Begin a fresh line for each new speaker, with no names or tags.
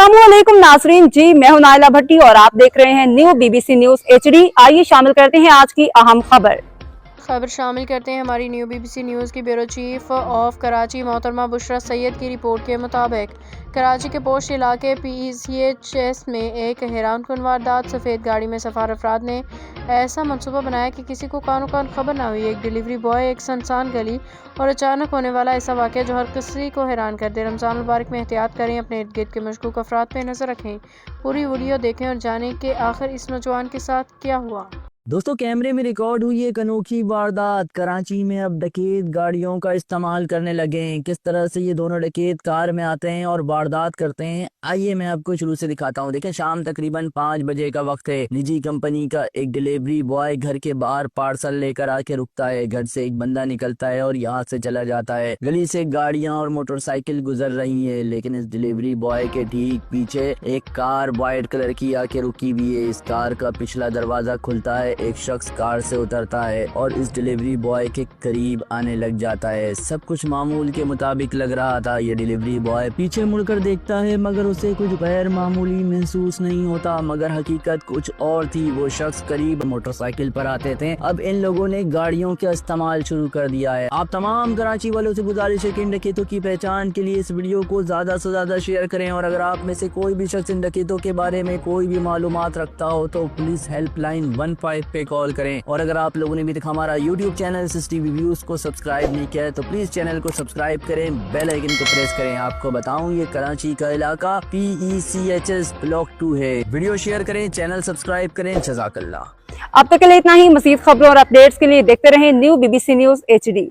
अस्सलामुअलैकुम नाजरीन जी, मैं हूं नाइला भट्टी और आप देख रहे हैं न्यू बीबीसी न्यूज HD। आइए शामिल करते हैं आज की अहम खबर
शामिल करते हैं हमारी न्यू बीबीसी न्यूज़ की ब्यूरो चीफ ऑफ कराची मोहतरमा बुशरा सैयद की रिपोर्ट के मुताबिक कराची के पोश इलाके PCHS में एक हैरानकुन वारदात। सफ़ेद गाड़ी में सफ़ार अफराद ने ऐसा मंसूबा बनाया कि किसी को कानो कान खबर ना हुई। एक डिलीवरी बॉय, एक सुनसान गली और अचानक होने वाला ऐसा वाक़या जो हर किसी को हैरान कर दे। रमज़ान मुबारक में एहतियात करें, अपने इर्द गिर्द के मशकूक अफराद पर नज़र रखें। पूरी वीडियो देखें और जानें कि आखिर इस नौजवान के साथ क्या हुआ।
दोस्तों, कैमरे में रिकॉर्ड हुई एक अनोखी वारदात। कराची में अब डकैत गाड़ियों का इस्तेमाल करने लगे हैं। किस तरह से ये दोनों डकैत कार में आते हैं और वारदात करते हैं, आइए मैं आपको शुरू से दिखाता हूँ। देखें, शाम तकरीबन 5 बजे का वक्त है। निजी कंपनी का एक डिलीवरी बॉय घर के बाहर पार्सल लेकर आके रुकता है। घर से एक बंदा निकलता है और यहाँ से चला जाता है। गली से गाड़ियां और मोटरसाइकिल गुजर रही है, लेकिन इस डिलीवरी बॉय के ठीक पीछे एक कार व्हाइट कलर की आके रुकी हुई है। इस कार का पिछला दरवाजा खुलता है, एक शख्स कार से उतरता है और इस डिलीवरी बॉय के करीब आने लग जाता है। सब कुछ मामूल के मुताबिक लग रहा था। ये डिलीवरी बॉय पीछे मुड़कर देखता है मगर उसे कुछ गैर मामूली महसूस नहीं होता, मगर हकीकत कुछ और थी। वो शख्स करीब मोटरसाइकिल पर आते थे। अब इन लोगों ने गाड़ियों का इस्तेमाल शुरू कर दिया है। आप तमाम कराची वालों से गुजारिश है कि इन डकैतों की पहचान के लिए इस वीडियो को ज्यादा से ज्यादा शेयर करें, और अगर आप में से कोई भी शख्स इन डकैतों के बारे में कोई भी मालूमात रखता हो तो पुलिस हेल्पलाइन 15 पे कॉल करें। और अगर आप लोगों ने अभी तक हमारा YouTube चैनल SSTV व्यूज को सब्सक्राइब नहीं किया है तो प्लीज चैनल को सब्सक्राइब करें, बेल आइकन को प्रेस करें। आपको बताऊं, ये कराची का इलाका PECHS ब्लॉक 2 है। वीडियो शेयर करें, चैनल सब्सक्राइब करें। जज़ाकल्लाह।
अब तक के लिए इतना ही। मज़ीद खबरों और अपडेट्स के लिए देखते रहें न्यू बीबीसी न्यूज HD।